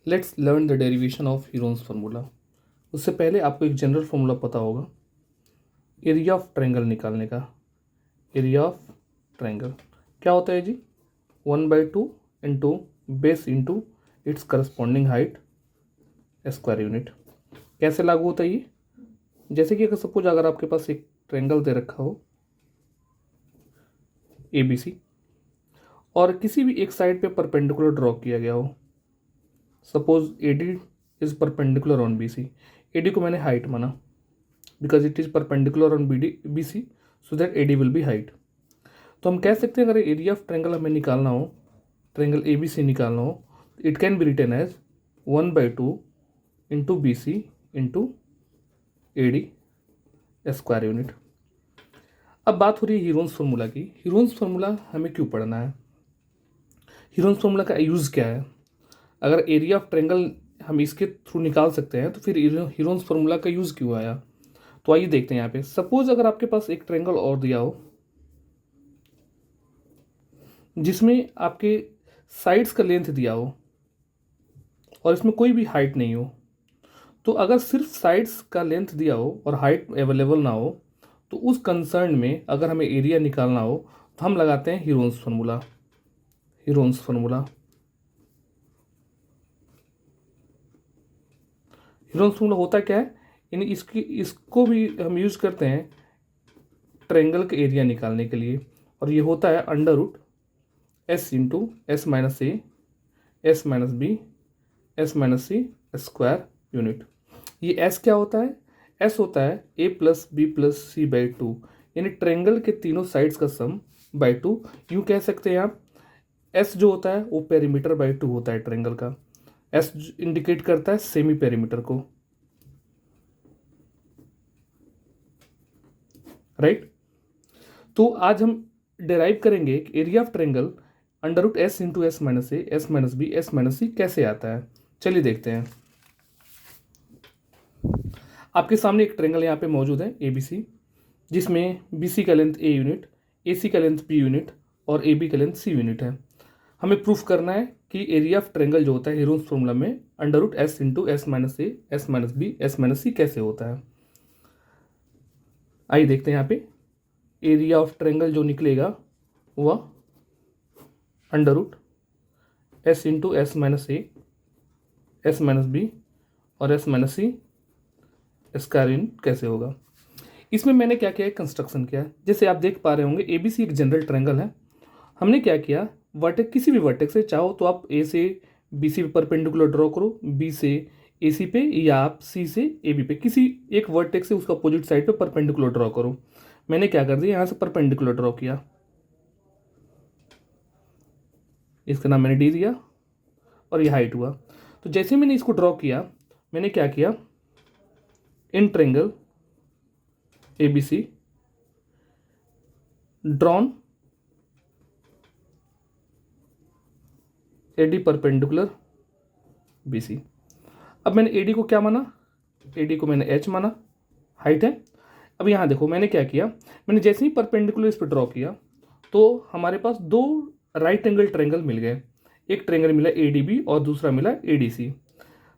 Let's learn the derivation of Heron's formula. उससे पहले आपको एक जनरल फार्मूला पता होगा एरिया ऑफ ट्रायंगल निकालने का। एरिया ऑफ ट्रायंगल क्या होता है जी? 1/2 into base into its corresponding height square unit. कैसे लागू होता है ये? जैसे कि अगर सपोज अगर आपके पास एक ट्रायंगल दे रखा हो ABC और किसी भी एक साइड पे परपेंडिकुलर ड्रॉ किया गया हो, suppose AD is perpendicular on BC। AD को मैंने हाइट माना because it is perpendicular on BC, so that AD will be height. तो हम कह सकते हैं अगर एरिया ऑफ ट्रायंगल हमें निकालना हो, ट्रायंगल ABC निकालना हो, it can be written as 1/2 into BC into AD square unit. अब बात हो रही है हीरोन्स फार्मूला की। हीरोन्स फार्मूला हमें क्यों पढ़ना है? हीरोन्स फार्मूला का यूज़ क्या है? अगर एरिया ऑफ ट्रायंगल हम इसके थ्रू निकाल सकते हैं तो फिर हीरोन्स फार्मूला का यूज़ क्यों आया? तो आइए देखते हैं यहाँ पे। सपोज अगर आपके पास एक ट्रायंगल और दिया हो जिसमें आपके साइड्स का लेंथ दिया हो और इसमें कोई भी हाइट नहीं हो, तो अगर सिर्फ साइड्स का लेंथ दिया हो और हाइट अवेलेबल ना हो तो उस कंसर्न में अगर हमें एरिया निकालना हो तो हम लगाते हैं Heron's formula. Heron's formula Heron's formula होता क्या है? यानी इसको भी हम यूज़ करते हैं ट्रायंगल का एरिया निकालने के लिए, और ये होता है √S into S minus A S minus B S minus C square unit. ये S क्या होता है? S होता है A plus B plus C/2, यानी ट्रायंगल के तीनों साइड्स का सम बाई 2। यूँ कह सकते हैं आप S जो होता है वो पेरीमीटर बाई 2 होता है ट्रायंगल का। S इंडिकेट करता है सेमी पेरीमीटर को, राइट? तो आज हम डिराइव करेंगे कि area of triangle √S into S minus A S minus B S minus C कैसे आता है। चलिए देखते हैं। आपके सामने एक ट्रायंगल यहाँ पे मौजूद है ABC, जिसमें BC का लेंथ A यूनिट, AC का लेंथ B यूनिट और AB का लेंथ C यूनिट है। हमें प्रूफ करना है कि एरिया ऑफ ट्रायंगल जो होता है हीरोन्स फार्मूला में √S into S minus A S minus B S minus C कैसे होता है। आइए देखते हैं यहाँ पे। एरिया ऑफ ट्रायंगल जो निकलेगा वह √S into S minus A S minus B और S minus C square unit कैसे होगा। इसमें मैंने क्या किया है, कंस्ट्रक्शन किया है। जैसे आप देख पा रहे होंगे ABC एक जनरल ट्रायंगल है। हमने क्या किया, वर्टेक्स किसी भी वर्टेक्स से चाहो तो आप A से BC पे परपेंडिकुलर ड्रॉ करो, B से AC पे, या आप C से AB पे किसी एक वर्टेक्स से उसका अपोजिट साइड पे परपेंडिकुलर ड्रॉ करो। मैंने क्या कर दिया, यहाँ से परपेंडिकुलर ड्रॉ किया, इसका नाम मैंने D दिया और ये हाइट हुआ। तो जैसे मैंने इसको ड्रॉ किया, मैंने क्या किया, in triangle ABC drawn AD perpendicular BC। अब मैंने AD को क्या माना, AD को मैंने H माना, हाइट है। अब यहाँ देखो मैंने क्या किया, मैंने जैसे ही परपेंडिकुलर इस पर ड्रॉ किया तो हमारे पास दो राइट एंगल ट्रायंगल मिल गए। एक ट्रायंगल मिला ADB और दूसरा मिला ADC।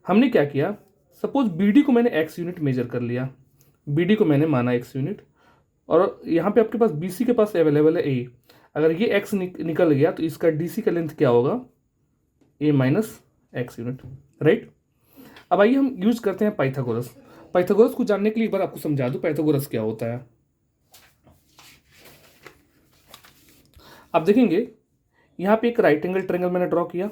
हमने क्या किया, सपोज BD को मैंने X यूनिट मेजर कर लिया, BD को मैंने माना X यूनिट, और यहाँ पे आपके पास BC के पास अवेलेबल है A। अगर ये X निकल गया तो इसका DC का लेंथ क्या होगा, A minus X unit, right? अब आइए हम यूज करते हैं पाइथागोरस। पाइथागोरस को जानने के लिए एक बार आपको समझा दूं पाइथागोरस क्या होता है। आप देखेंगे यहाँ पे एक राइट एंगल ट्रायंगल मैंने ड्रॉ किया।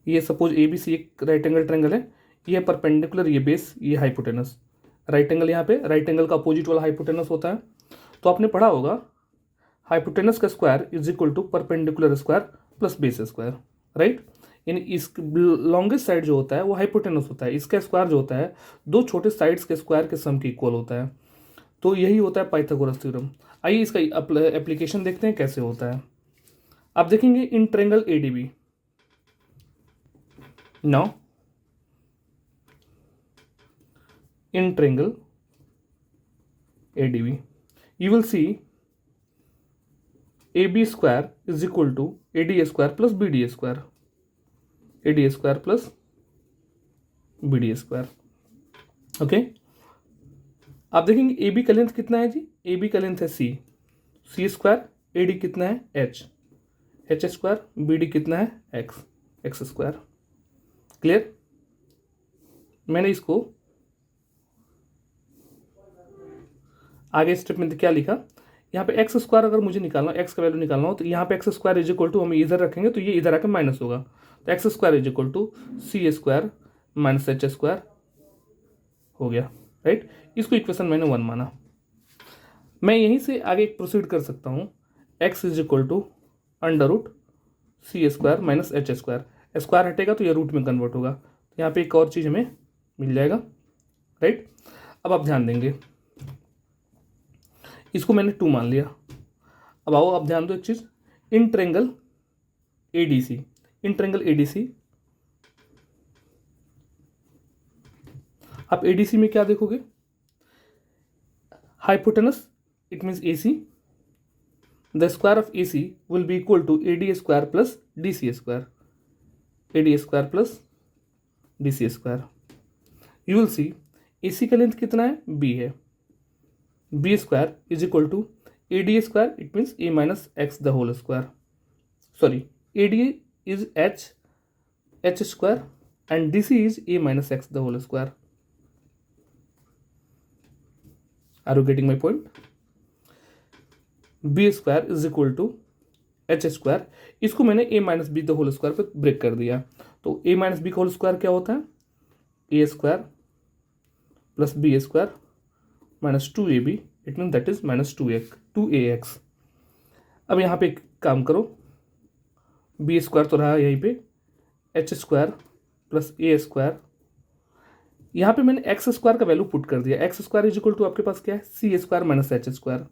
ये सपोज ABC एक राइट एंगल ट्रायंगल है, ये परपेंडिकुलर, ये बेस, ये हाइपोटेनस। राइट एंगल यहाँ पे, राइट एंगल का अपोजिट वाला हाइपोटेनस होता है। तो आपने पढ़ा होगा हाइपोटेनस का square is equal to perpendicular square plus base square, right? यानी इस लॉन्गेस्ट साइड जो होता है वो हाइपोटेनस होता है, इसका स्क्वायर जो होता है दो छोटे साइड्स के स्क्वायर के सम के इक्वल होता है। तो यही होता है पाइथागोरस थ्योरम। आइए इसका एप्लीकेशन देखते हैं कैसे होता है। आप देखेंगे in triangle ADB, now in triangle ADB you will see AB square is equal to AD square plus BD square, A D square plus B D square. Okay, आप देखेंगे ए बी का लेंथ कितना है जी, A B का length है सी, सी square, A D कितना है H, H square, B D कितना है एक्स, एक्स स्क्वायर। क्लियर? मैंने इसको आगे स्टेप में क्या लिखा, यहाँ पे एक्स स्क्वायर अगर मुझे निकालना, एक्स का वैल्यू निकालना हो तो यहाँ पे X square is equal to हम इधर रखेंगे तो ये इधर आकर माइनस होगा, तो X square is equal to C square minus H square हो गया, राइट। इसको इक्वेशन मैंने 1 माना। मैं यहीं से आगे प्रोसीड कर सकता हूँ, X is equal to under root C square minus H square, square हटेगा तो ये रूट में कन्वर्ट होगा, तो यहाँ पे एक और चीज़ हमें मिल जाएगा, राइट। अब आप ध्यान देंगे, इसको मैंने 2 मान लिया। अब आओ आप ध्यान दो एक चीज़, in triangle A D C, in triangle A D C, आप ए डी सी में क्या देखोगे, hypotenuse it means A C, the square of A C will be equal to A D square plus D C square, A D square plus D C square. You will see A C का length कितना है, B है, B square is equal to A D square it means A minus X the whole square, sorry A D is H, H square and D C is A minus X the whole square. Are you getting my point? B square is equal to H square, इसको मैंने A minus B the whole square पे break कर दिया, तो A minus B का whole square क्या होता है, A square plus B square minus 2ab, it mean that is minus 2ax। अब यहाँ पे एक काम करो, बी स्क्वायर तो रहा यहीं पे, H square plus A square, यहाँ पे मैंने एक्स स्क्वायर का वैल्यू पुट कर दिया, X square is equal to आपके पास क्या है, C square minus H square,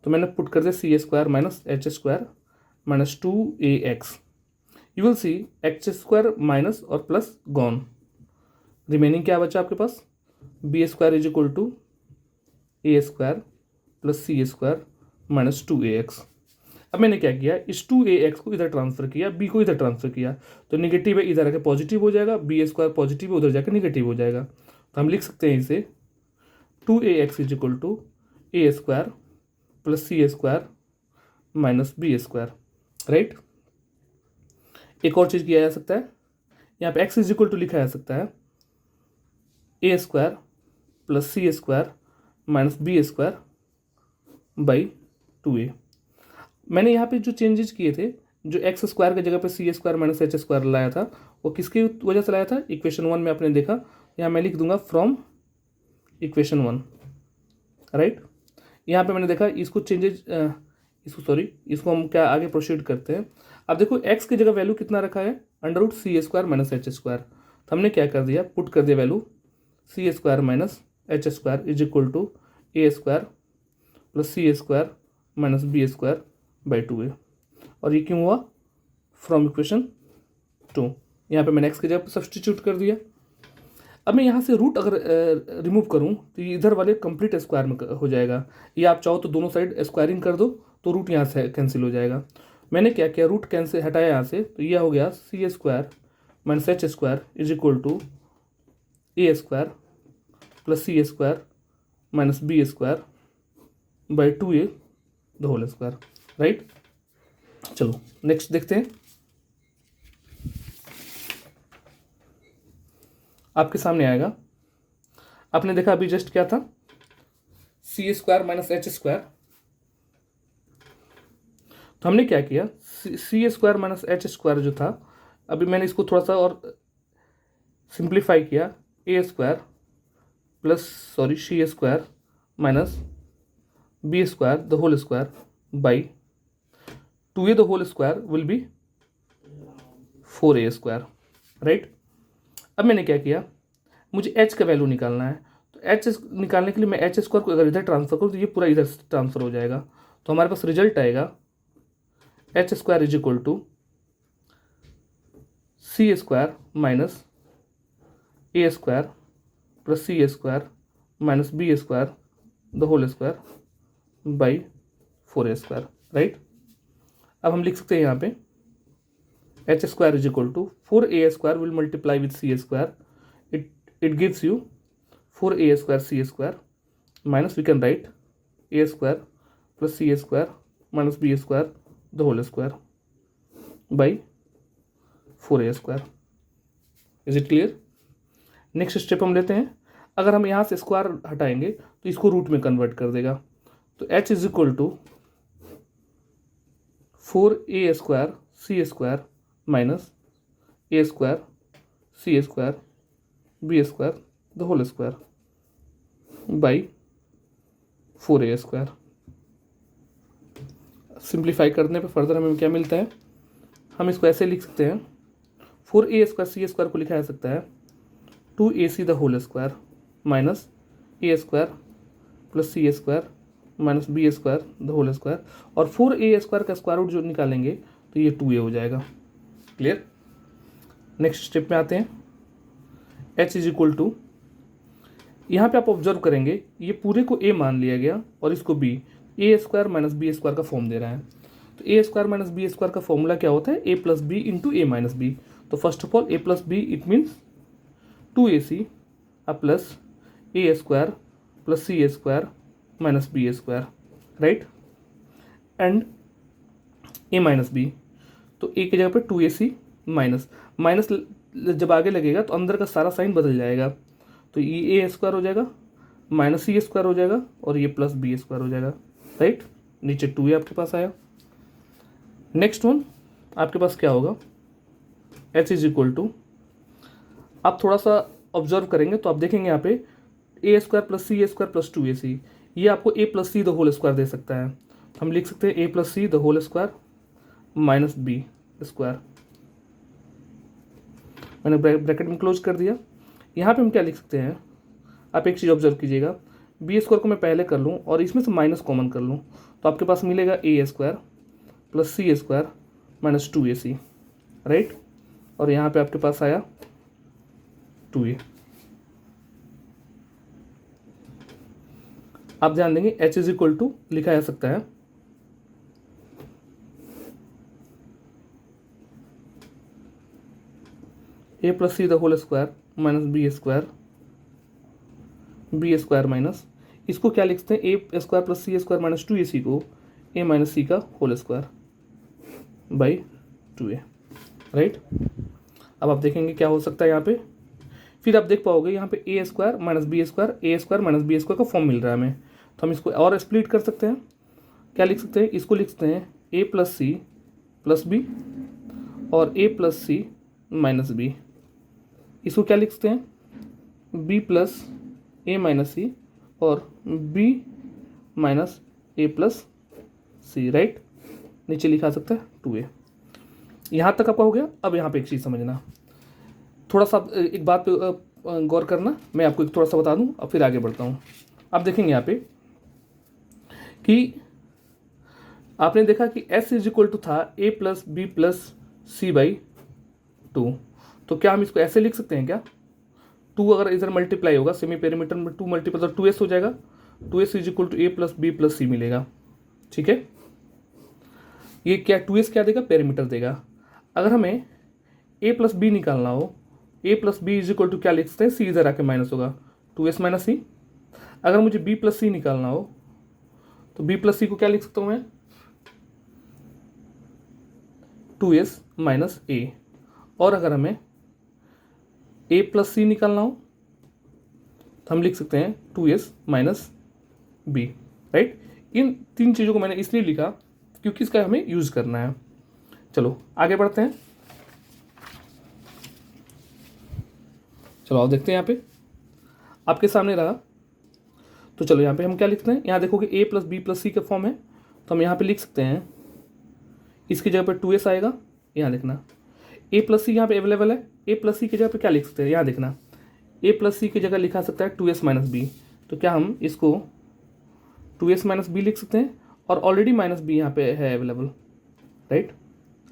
तो मैंने पुट कर दिया C square minus H square minus 2ax। You will see X square minus और प्लस गॉन, रिमेनिंग क्या बचा आपके पास, B square is equal to A square plus C square minus 2ax। अब मैंने क्या किया, इस 2ax को इधर ट्रांसफर किया, b को इधर ट्रांसफर किया, तो निगेटिव है इधर आके पॉजिटिव हो जाएगा, बी स्क्वायर पॉजिटिव है उधर जाकर निगेटिव हो जाएगा, तो हम लिख सकते हैं इसे 2ax is equal to A square plus C square minus B square, right. एक और चीज़ किया जा सकता है, यहाँ पे x इज इक्वल टू लिखा जा सकता है A square plus C square minus B square by 2a। मैंने यहाँ पे जो चेंजेस किए थे, जो एक्स स्क्वायर की जगह पे सी स्क्वायर माइनस एच स्क्वायर लाया था, वो किसकी वजह से लाया था, इक्वेशन 1 में आपने देखा, यहाँ मैं लिख दूंगा फ्रॉम इक्वेशन 1, राइट। यहाँ पे मैंने देखा इसको चेंजेस, इसको हम क्या आगे प्रोसीड करते हैं। अब देखो एक्स की जगह वैल्यू कितना रखा है, under root C square minus H square, तो हमने क्या कर दिया, पुट कर दिया value C square minus H square is equal to A square plus C square minus B square by 2a, और ये क्यों हुआ, फ्रॉम इक्वेशन 2, यहाँ पे मैंने एक्स की जगह पर सब्सटीट्यूट कर दिया। अब मैं यहाँ से रूट अगर रिमूव करूँ तो ये इधर वाले कंप्लीट स्क्वायर में हो जाएगा, या आप चाहो तो दोनों साइड स्क्वायरिंग कर दो तो रूट यहाँ से कैंसिल हो जाएगा। मैंने क्या किया, रूट कैंसिल हटाया यहाँ से, तो यह हो गया C square minus H square is equal to A square plus C square minus B square by 2a the whole square, right. चलो नेक्स्ट देखते हैं, आपके सामने आएगा, आपने देखा अभी जस्ट क्या था, सी स्क्वायर माइनस एच स्क्वायर, तो हमने क्या किया, सी स्क्वायर माइनस एच स्क्वायर जो था, अभी मैंने इसको थोड़ा सा और सिंप्लीफाई किया, A square plus C square minus B square the whole square by 2a the whole square will be 4a square, right. अब मैंने क्या किया, मुझे h का वैल्यू निकालना है, तो h निकालने के लिए मैं एच स्क्वायर को अगर इधर ट्रांसफर करूँ तो ये पूरा इधर ट्रांसफर हो जाएगा, तो हमारे पास रिजल्ट आएगा H square is equal to C square minus A square plus C square minus B square the whole square by 4a square, right. अब हम लिख सकते हैं यहाँ पे H square is equal to 4a² will multiply with c², it gives you 4a² c² minus we can write a² plus c² minus b² the whole square by 4a². Is it clear? Next step हम लेते हैं. अगर हम यहाँ से square हटाएंगे तो इसको रूट में कन्वर्ट कर देगा. तो h is equal to 4a² c² minus a² c² b² the whole square by 4a². Simplify करने पे फर्दर हमें क्या मिलता है? हम इसको ऐसे लिख सकते हैं, 4a² c² को लिखा जा सकता है 2ac the whole square minus a² plus c² minus b² the whole square, और 4a² का स्क्वायर रूट जो निकालेंगे तो ये 2a हो जाएगा. क्लियर? नेक्स्ट स्टेप में आते हैं. h इज इक्वल टू, यहाँ पे आप ऑब्जर्व करेंगे ये पूरे को a मान लिया गया और इसको b, a² माइनस b² का फॉर्म दे रहा है. तो a² माइनस b² का फॉर्मूला क्या होता है? a plus B into A minus B. तो first of all a plus B it means 2ac plus a² plus c² minus b², right, and a minus B. तो a की जगह पे 2ac minus minus जब आगे लगेगा तो अंदर का सारा साइन बदल जाएगा. तो ये a² हो जाएगा माइनस c² हो जाएगा और ये प्लस b² हो जाएगा, राइट. नीचे 2a आपके पास आया. नेक्स्ट वन आपके पास क्या होगा? h इज इक्वल टू, आप थोड़ा सा ऑब्जर्व करेंगे तो आप देखेंगे यहाँ पे a² plus c² plus 2ac, ये आपको a plus C the whole square दे सकता है. हम लिख सकते हैं a plus C the whole square minus b². मैंने ब्रैकेट में क्लोज कर दिया. यहाँ पे हम क्या लिख सकते हैं? आप एक चीज़ ऑब्जर्व कीजिएगा, b² को मैं पहले कर लूँ और इसमें से माइनस कॉमन कर लूँ तो आपके पास मिलेगा a² plus c² minus 2ac, right, और यहाँ पे आपके पास आया 2a. आप ध्यान देंगे h इज इक्वल टू लिखा जा सकता है a plus C the whole square minus b² minus, इसको क्या लिखते हैं? a² plus c² minus 2ac को a माइनस सी का whole square by 2a, right. अब आप देखेंगे क्या हो सकता है यहाँ पे. फिर आप देख पाओगे यहाँ पे a² minus b² minus b² का फॉर्म मिल रहा है हमें. तो हम इसको और स्प्लिट कर सकते हैं. क्या लिख सकते हैं? इसको लिख सकते हैं a plus C plus B और a plus C minus B. इसको क्या लिख सकते हैं? b plus a minus C और b minus a plus C, right. नीचे लिखा सकता है 2a. यहाँ तक आपका हो गया. अब यहाँ पे एक चीज़ समझना, थोड़ा सा एक बात पे गौर करना. मैं आपको एक थोड़ा सा बता दूँ और फिर आगे बढ़ता हूँ. आप देखेंगे यहाँ पे कि आपने देखा कि s इज इक्वल टू था a plus B plus C by 2. तो क्या हम इसको ऐसे लिख सकते हैं क्या? 2 अगर इधर मल्टीप्लाई होगा सेमी पेरीमीटर में 2 मल्टीप्लाई तो 2s हो जाएगा. 2s is equal to a plus B plus C मिलेगा, ठीक है. ये क्या 2s क्या देगा? पेरीमीटर देगा. अगर हमें a प्लस बी निकालना हो, a plus B is equal to क्या लिख सकते हैं? सी इधर आके माइनस होगा 2s माइनस सी. अगर मुझे b प्लस सी निकालना हो तो b प्लस सी को क्या लिख सकता हूँ मैं? 2s माइनस ए. और अगर हमें a प्लस सी निकालना हो तो हम लिख सकते हैं 2s माइनस बी, राइट. इन तीन चीज़ों को मैंने इसलिए लिखा क्योंकि इसका हमें यूज़ करना है. चलो आगे बढ़ते हैं. चलो आओ देखते हैं. यहाँ पे आपके सामने रहा. तो चलो यहाँ पे हम क्या लिखते हैं? यहाँ देखोगे a प्लस बी प्लस सी का फॉर्म है तो हम यहाँ पे लिख सकते हैं, इसकी जगह पर 2s आएगा. यहाँ देखना a प्लस सी यहाँ पे अवेलेबल है. a प्लस सी की जगह पे क्या लिख सकते हैं? यहाँ देखना a प्लस सी की जगह लिखा सकता है 2s माइनस बी. तो क्या हम इसको 2s माइनस बी लिख सकते हैं? और ऑलरेडी माइनस बी यहाँ पे है अवेलेबल, राइट.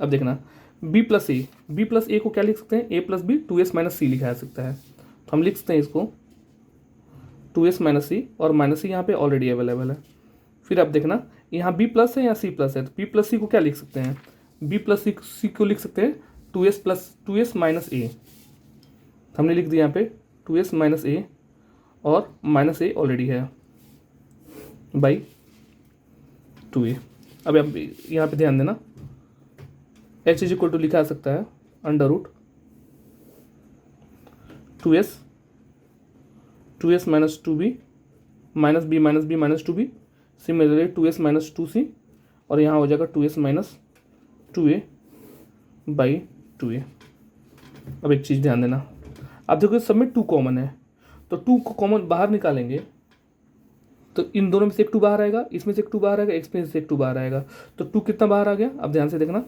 अब देखना b प्लस ए को क्या लिख सकते हैं? a plus B 2s minus C लिखा जा सकता है. तो हम लिख सकते हैं इसको 2s माइनस सी और माइनस सी यहाँ पे ऑलरेडी अवेलेबल है. फिर आप देखना यहाँ b प्लस है या c प्लस है. तो b प्लस सी को क्या लिख सकते हैं? b प्लस सी को लिख सकते हैं 2s प्लस 2s माइनस ए, हमने लिख दिया यहाँ पे 2s माइनस ए, और माइनस ए ऑलरेडी है, बाई 2a। अब आप यहाँ पे ध्यान देना, h इज इक्वल टू लिखा जा सकता है under root 2s minus 2b minus b minus b minus 2b, similarly 2s minus 2c, और यहाँ हो जाएगा 2s minus 2a by 2a। अब एक चीज़ ध्यान देना, आप देखो सब में 2 कॉमन है, तो 2 को कॉमन बाहर निकालेंगे तो इन दोनों में से एक 2 बाहर आएगा, इसमें से एक 2 बाहर आएगा, इसमें से एक 2 बाहर आएगा, तो 2 कितना बाहर आ गया, अब ध्यान से देखना,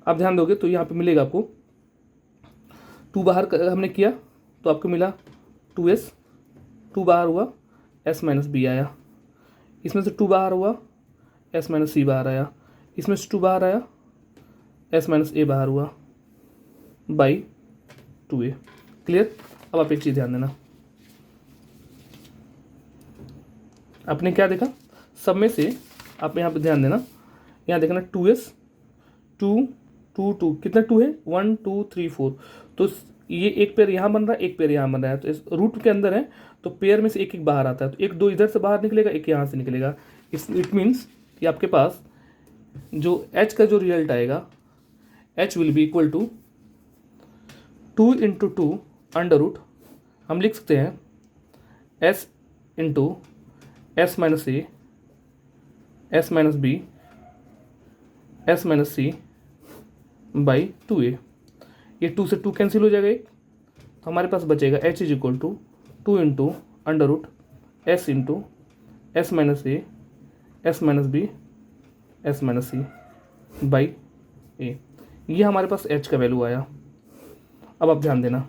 आप ध्यान दोगे तो यहाँ पे मिलेगा आपको 2 बाहर हमने किया तो आपको मिला 2s, 2 बाहर हुआ s माइनस बी आया, इसमें से 2 बाहर हुआ s माइनस सी बाहर आया, इसमें से 2 बाहर आया s माइनस ए बाहर हुआ बाई 2a। क्लियर। अब आप एक चीज़ ध्यान देना, आपने क्या देखा, सब में से आप यहाँ पे ध्यान देना, यहाँ देखना 2s 2 2 2 कितना 2 है, 1 2 3 4, तो ये एक पेयर यहाँ बन रहा है, एक पेयर यहाँ बन रहा है, तो इस रूट के अंदर है तो पेयर में से एक एक बाहर आता है, तो एक 2 इधर से बाहर निकलेगा, एक यहाँ से निकलेगा। इट मीन्स कि आपके पास जो h का जो रिजल्ट आएगा, h will be equal to 2 into 2 under root, हम लिख सकते हैं s into s minus A, s minus B, s minus C by 2a। ये 2 से 2 कैंसिल हो जाएगा एक, तो हमारे पास बचेगा h is equal to 2 into under root s into s minus A, s minus B, s minus C by a. ये हमारे पास h का वैल्यू आया। अब आप ध्यान देना,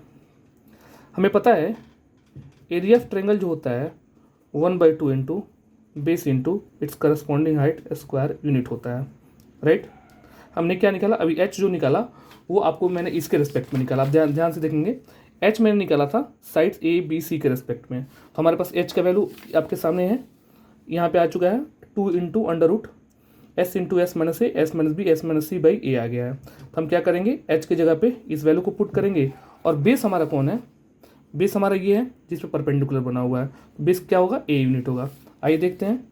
हमें पता है एरिया ऑफ ट्रायंगल जो होता है 1/2 into base into its corresponding height square unit होता है, राइट। हमने क्या निकाला, अभी h जो निकाला वो आपको मैंने इसके रिस्पेक्ट में निकाला। आप ध्यान से देखेंगे, h मैंने निकाला था साइड्स a b c के रिस्पेक्ट में, तो हमारे पास h का वैल्यू आपके सामने है, यहाँ पे आ चुका है 2 into under root s into s minus a, s minus b, s minus C by a आ गया है। तो हम क्या करेंगे, h की जगह पे इस वैल्यू को पुट करेंगे, और बेस हमारा कौन है, बेस हमारा ये है जिस पे परपेंडिकुलर बना हुआ है, बेस क्या होगा, a यूनिट होगा। आइए देखते हैं,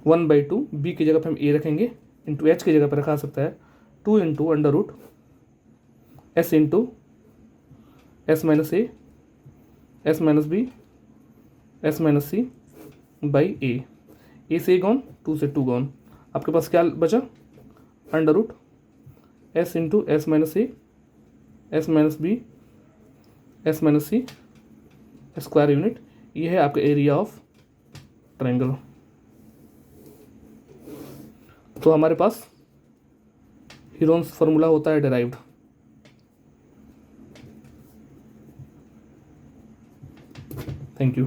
1/2 b की जगह पे हम a रखेंगे, इंटू h की जगह पे रखा सकता है 2 into under root s into s minus a, s minus b, s minus C by a से गॉन, 2 से 2 गॉन, आपके पास क्या बचा, under root s into s minus a, s minus b, s minus c square unit. ये है आपका एरिया ऑफ ट्रायंगल। तो हमारे पास हीरोन्स फार्मूला होता है डिराइव्ड। Thank you.